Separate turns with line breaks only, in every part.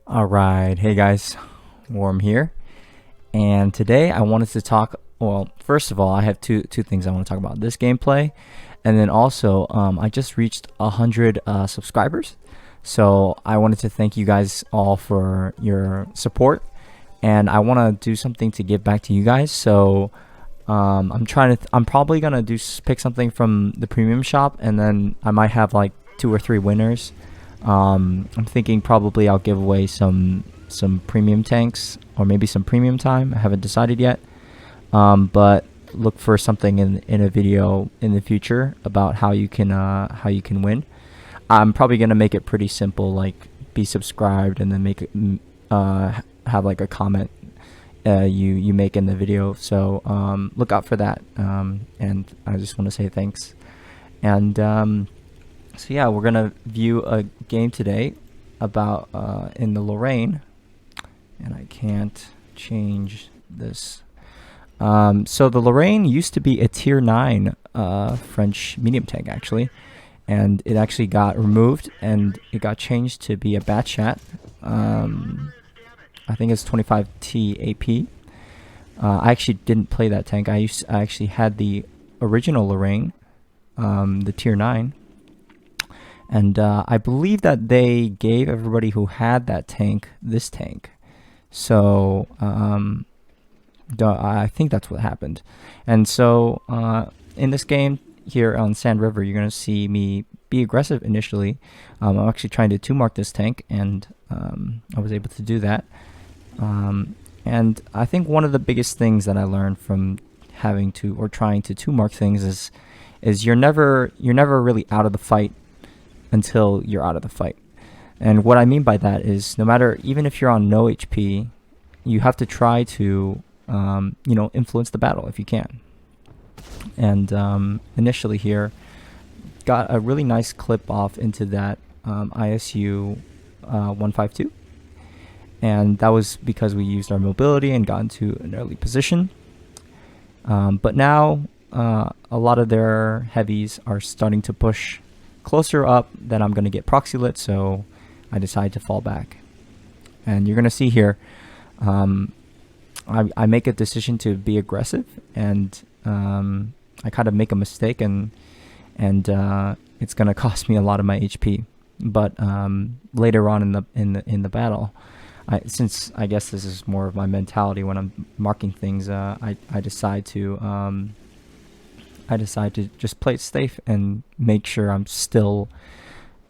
Alright, hey guys, Warm here, and today I wanted to talk. Well, first of all, I have two things I want to talk about: this gameplay, and then also I just reached 100 subscribers, so I wanted to thank you guys all for your support, and I want to do something to give back to you guys. So I'm probably gonna pick something from the premium shop, and then I might have like 2 or 3 winners. I'm thinking probably I'll give away some premium tanks or maybe some premium time. I haven't decided yet. But look for something in a video in the future about how you can win. I'm probably gonna make it pretty simple, like be subscribed and then make it have like a comment you make in the video. So look out for that. And I just want to say thanks. And so yeah, we're gonna view a game today about in the Lorraine, and I can't change this. So the Lorraine used to be a tier 9 French medium tank actually, and it actually got removed and it got changed to be a Batchat. I think it's 25T AP. I actually didn't play that tank. I actually had the original Lorraine, the tier 9. And I believe that they gave everybody who had that tank this tank. So I think that's what happened. And so in this game here on Sand River, you're going to see me be aggressive initially. I'm actually trying to 2-mark this tank, and I was able to do that. And I think one of the biggest things that I learned from having to or trying to 2-mark things is you're never really out of the fight until you're out of the fight. And what I mean by that is, no matter, even if you're on no HP, you have to try to influence the battle if you can. And initially here, got a really nice clip off into that ISU 152, and that was because we used our mobility and got into an early position. But now a lot of their heavies are starting to push closer up that I'm going to get proxy lit, so I decide to fall back. And you're going to see here, I make a decision to be aggressive, and I kind of make a mistake, and it's going to cost me a lot of my HP. But later on in the battle, since I guess this is more of my mentality when I'm marking things, I decide to just play it safe and make sure I'm still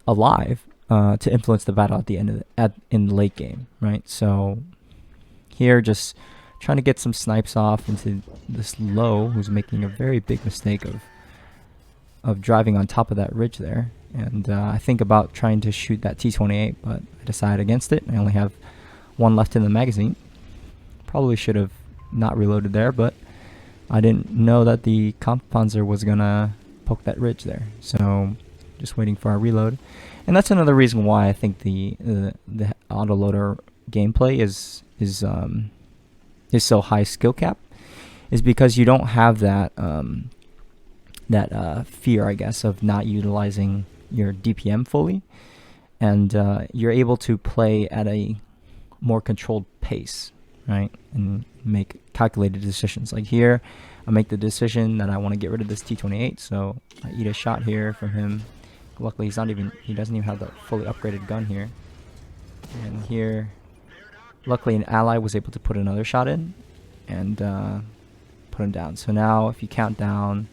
alive to influence the battle at the end of in the late game, right? So here, just trying to get some snipes off into this low, who's making a very big mistake of driving on top of that ridge there. And I think about trying to shoot that T-28, but I decide against it. I only have one left in the magazine. Probably should have not reloaded there, but I didn't know that the Kampfpanzer was gonna poke that ridge there, so just waiting for our reload. And that's another reason why I think the autoloader gameplay is so high skill cap, is because you don't have that fear, I guess, of not utilizing your DPM fully, and you're able to play at a more controlled pace, right, and make calculated decisions. Like here, I make the decision that I want to get rid of this T-28, so I eat a shot here from him. Luckily, he doesn't even have the fully upgraded gun here. And here, luckily, an ally was able to put another shot in and put him down. So now, if you count down,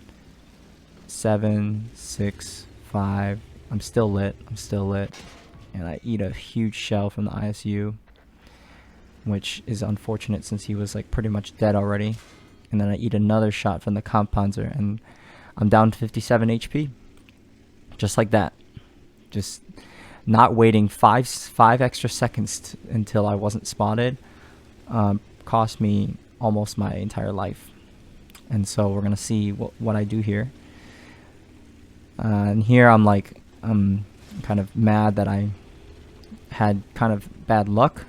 7, 6, 5, I'm still lit, and I eat a huge shell from the ISU, which is unfortunate since he was like pretty much dead already. And then I eat another shot from the Kampfpanzer, and I'm down to 57 HP. Just like that. Just not waiting five extra seconds until I wasn't spotted cost me almost my entire life. And so we're gonna see what I do here. And here I'm kind of mad that I had kind of bad luck,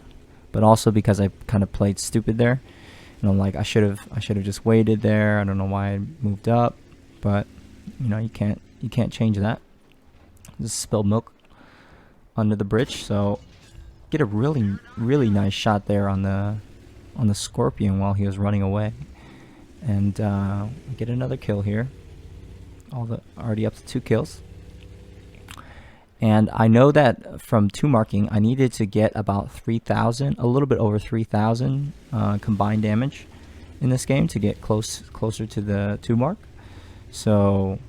but also because I kind of played stupid there. And I'm like, I should have just waited there. I don't know why I moved up, but you can't change that. Just spilled milk under the bridge, so get a really nice shot there on the Scorpion while he was running away, and get another kill here. Already up to 2 kills. And I know that from 2 marking, I needed to get about 3,000, a little bit over 3,000 combined damage in this game to get closer to the 2 mark. So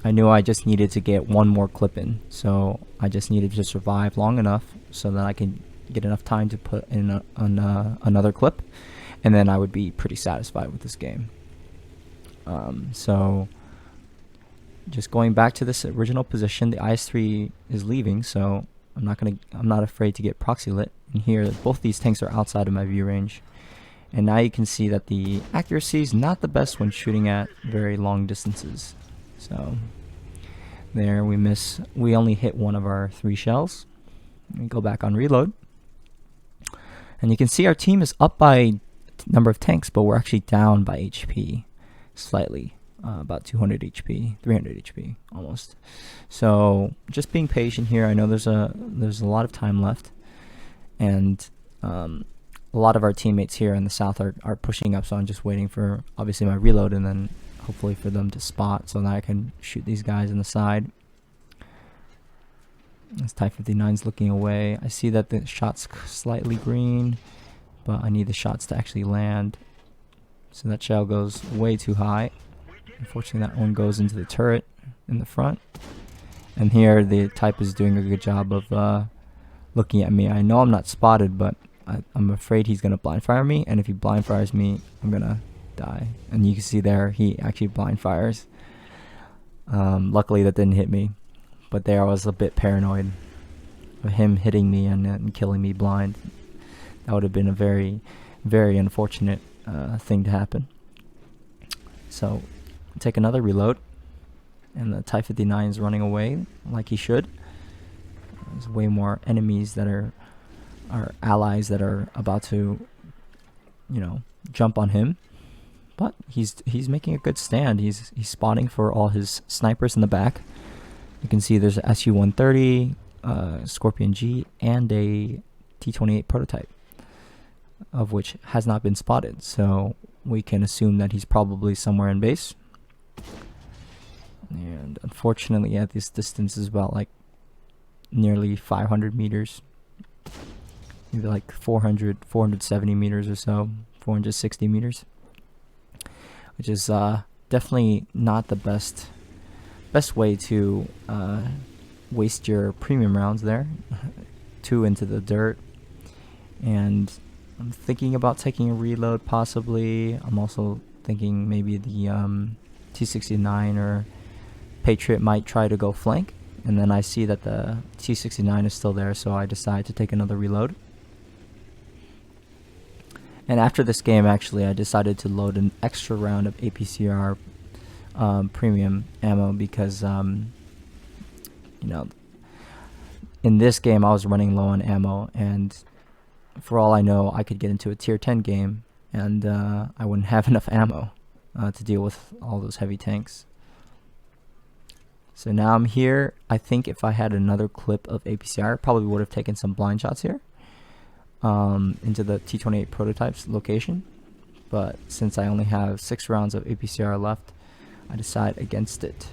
I knew I just needed to get 1 more clip in. So I just needed to survive long enough so that I can get enough time to put in another clip, and then I would be pretty satisfied with this game. So just going back to this original position, the IS-3 is leaving, so I'm not afraid to get proxy lit. And here, both these tanks are outside of my view range. And now you can see that the accuracy is not the best when shooting at very long distances. So there we miss. We only hit 1 of our 3 shells. We go back on reload. And you can see our team is up by number of tanks, but we're actually down by HP slightly. About 200 HP, 300 HP almost. So just being patient here. I know there's a lot of time left, and a lot of our teammates here in the south are pushing up. So I'm just waiting for obviously my reload, and then hopefully for them to spot so that I can shoot these guys in the side. This Type 59's looking away. I see that the shot's slightly green, but I need the shots to actually land. So that shell goes way too high. Unfortunately, that one goes into the turret in the front. And here, the Type is doing a good job of looking at me. I know I'm not spotted, but I'm afraid he's going to blind fire me. And if he blind fires me, I'm going to die. And you can see there, he actually blind fires. Luckily, that didn't hit me. But there I was a bit paranoid of him hitting me and killing me blind. That would have been a very, very unfortunate thing to happen. So take another reload, and the Type 59 is running away like he should. There's way more enemies that are allies that are about to, jump on him. But he's making a good stand. He's spotting for all his snipers in the back. You can see there's a SU-130, Scorpion G, and a T-28 prototype, of which has not been spotted. So we can assume that he's probably somewhere in base. And unfortunately, at this distance is about like nearly 500 meters, maybe like 470 meters or so, 460 meters, which is definitely not the best way to waste your premium rounds there. 2 into the dirt. And I'm thinking about taking a reload possibly. I'm also thinking maybe the T-69 or Patriot might try to go flank, and then I see that the T-69 is still there, so I decide to take another reload. And after this game, actually, I decided to load an extra round of APCR premium ammo because, in this game I was running low on ammo, and for all I know, I could get into a tier 10 game, and I wouldn't have enough ammo to deal with all those heavy tanks. So now I'm here. I think if I had another clip of APCR, I probably would have taken some blind shots here into the T-28 prototype's location. But since I only have 6 rounds of APCR left, I decide against it.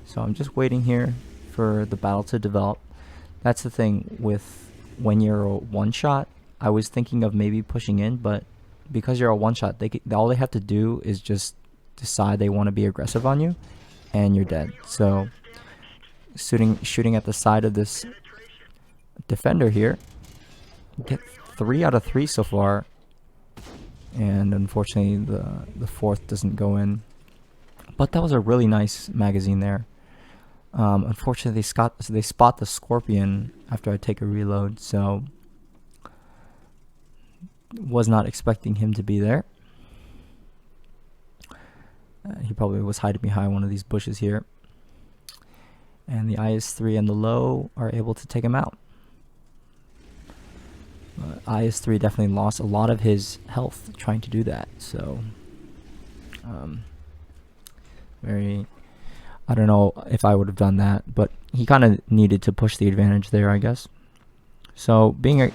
So I'm just waiting here for the battle to develop. That's the thing with when you're a one-shot. I was thinking of maybe pushing in, but because you're a one-shot, all they have to do is just decide they want to be aggressive on you, and you're dead. So shooting at the side of this defender here, get 3 out of 3 so far, and unfortunately the 4th doesn't go in. But that was a really nice magazine there. Unfortunately, they spot the Scorpion after I take a reload, so was not expecting him to be there. He probably was hiding behind one of these bushes here. And the IS-3 and the low are able to take him out. IS-3 definitely lost a lot of his health trying to do that, so I don't know if I would have done that, but he kind of needed to push the advantage there, I guess. So being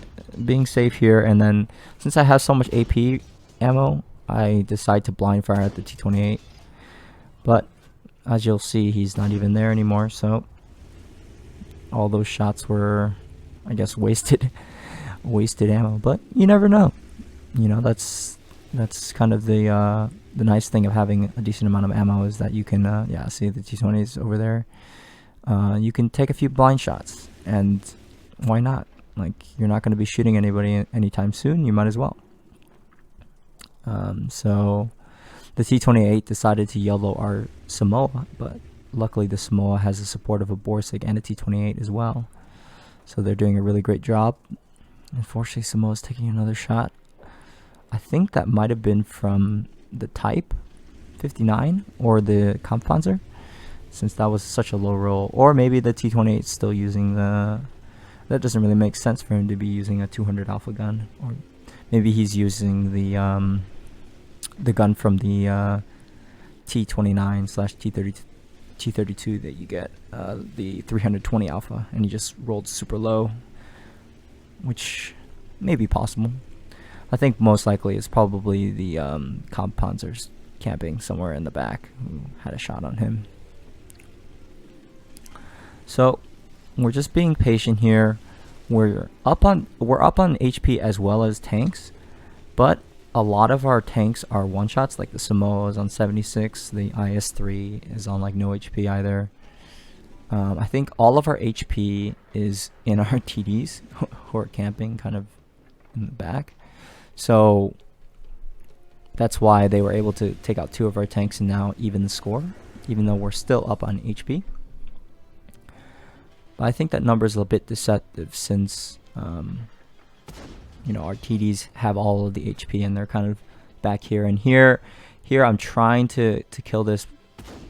safe here, and then since I have so much AP ammo, I decide to blind fire at the T28. But as you'll see, he's not even there anymore, so all those shots were, I guess, wasted ammo. But you never know. You know, that's kind of the nice thing of having a decent amount of ammo, is that you can yeah, see the T20s over there. You can take a few blind shots, and why not? Like, you're not going to be shooting anybody anytime soon, you might as well. So the T28 decided to yellow our Samoa, but luckily the Samoa has the support of a Borsig and a T28 as well. So they're doing a really great job. Unfortunately, Samoa's taking another shot. I think that might have been from the Type 59 or the Kampfpanzer, since that was such a low roll. Or maybe the T28 is still using the... That doesn't really make sense for him to be using a 200 alpha gun. Or maybe he's using the gun from the T29/T32 that you get, the 320 alpha, and he just rolled super low, which may be possible. I think most likely it's probably the Kampfpanzers camping somewhere in the back who had a shot on him. So we're just being patient here. We're up on HP as well as tanks, but a lot of our tanks are one shots. Like the Samoa is on 76, the IS-3 is on like no HP either. I think all of our HP is in our TDs who are camping kind of in the back. So that's why they were able to take out 2 of our tanks and now even the score, even though we're still up on HP. But I think that number is a bit deceptive, since you know, our TDs have all of the HP and they're kind of back here. And here I'm trying to kill this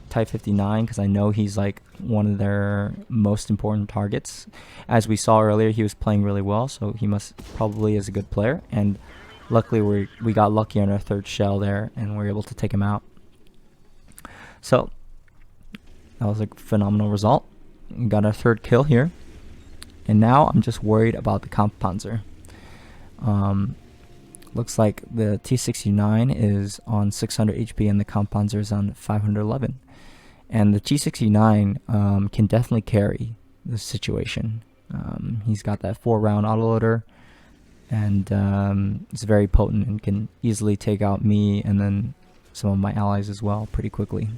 Type 59 because I know he's like one of their most important targets. As we saw earlier, he was playing really well, so he must probably is a good player. And luckily we got lucky on our 3rd shell there, and we were able to take him out. So that was a phenomenal result. We got our 3rd kill here, and now I'm just worried about the Kampfpanzer. Looks like the T69 is on 600 HP and the Kampfpanzer is on 511, and the T69 can definitely carry the situation. He's got that 4-round autoloader, and it's very potent and can easily take out me and then some of my allies as well pretty quickly.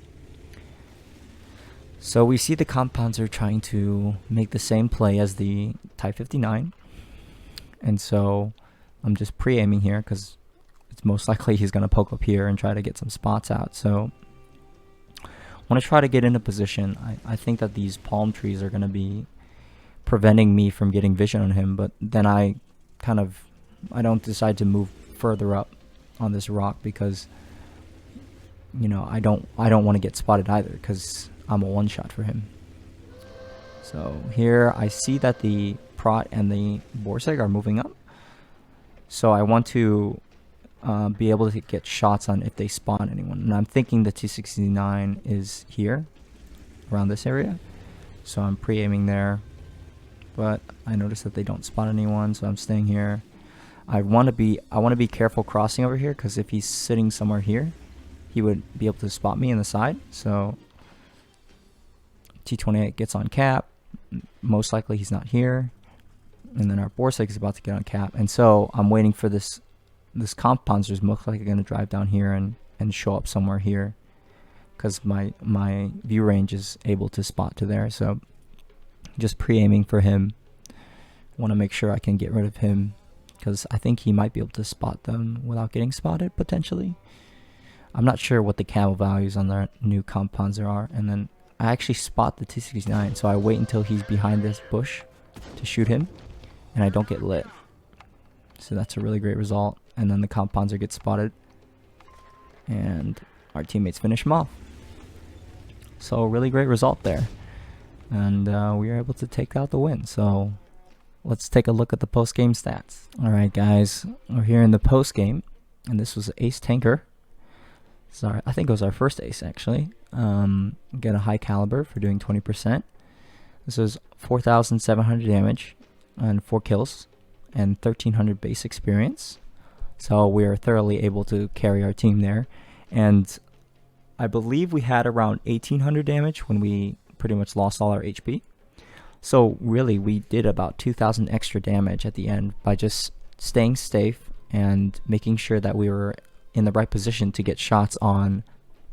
So we see the Kampfpanzer trying to make the same play as the Type 59, and so I'm just pre-aiming here because it's most likely he's going to poke up here and try to get some spots out. So I want to try to get in a position. I think that these palm trees are going to be preventing me from getting vision on him, but then I don't decide to move further up on this rock because, you know, I don't want to get spotted either, because I'm a one-shot for him. So here I see that the Prot and the Borsig are moving up. So I want to be able to get shots on if they spawn anyone. And I'm thinking the T69 is here, around this area. So I'm pre-aiming there. But I notice that they don't spot anyone, so I'm staying here. I want to be careful crossing over here, because if he's sitting somewhere here, he would be able to spot me in the side. So T28 gets on cap. Most likely he's not here. And then our Borsig is about to get on cap. And so I'm waiting for this Kampfpanzer is most likely going to drive down here and show up somewhere here, because my view range is able to spot to there. So just pre-aiming for him. Want to make sure I can get rid of him, because I think he might be able to spot them without getting spotted potentially. I'm not sure what the camo values on the new Kampfpanzer are. And then I actually spot the T69, so I wait until he's behind this bush to shoot him, and I don't get lit. So that's a really great result. And then the Kampfpanzer gets spotted, and our teammates finish him off. So a really great result there, and we were able to take out the win. So let's take a look at the post-game stats. Alright guys, we're here in the post-game, and this was Ace Tanker. Sorry, I think it was our first ace actually. Get a high caliber for doing 20%. This is 4,700 damage, and 4 kills and 1300 base experience. So we are thoroughly able to carry our team there. And I believe we had around 1800 damage when we pretty much lost all our HP. So really, we did about 2000 extra damage at the end by just staying safe and making sure that we were in the right position to get shots on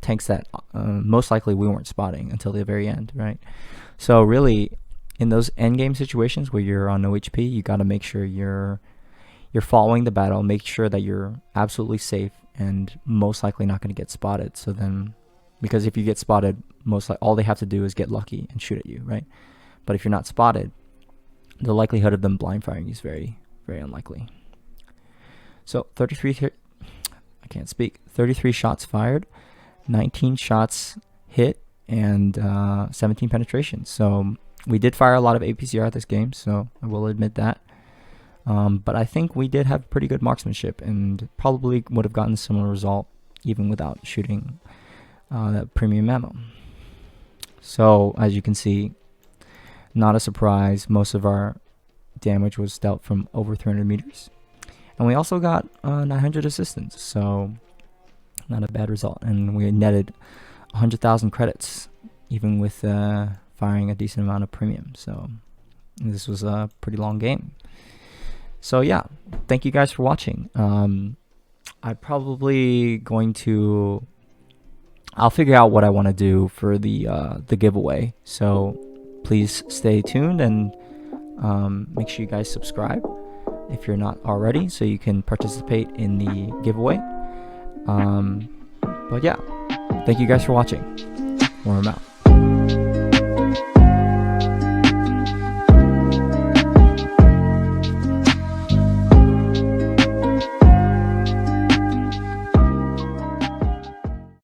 tanks that most likely we weren't spotting until the very end, right? So really, in those endgame situations where you're on no HP, you got to make sure you're following the battle, make sure that you're absolutely safe and most likely not going to get spotted. So then, because if you get spotted, all they have to do is get lucky and shoot at you, right? But if you're not spotted, the likelihood of them blind firing you is very, very unlikely. So 33 shots fired, 19 shots hit, and 17 penetrations. So we did fire a lot of APCR this game, so I will admit that. But I think we did have pretty good marksmanship and probably would have gotten a similar result even without shooting that premium ammo. So as you can see, not a surprise, most of our damage was dealt from over 300 meters. And we also got 900 assistance, so not a bad result. And we netted 100,000 credits, even with firing a decent amount of premium. So this was a pretty long game. So yeah, thank you guys for watching. I'm probably going to... I'll figure out what I want to do for the giveaway. So please stay tuned and make sure you guys subscribe if you're not already, so you can participate in the giveaway. But yeah, thank you guys for watching. Warm out.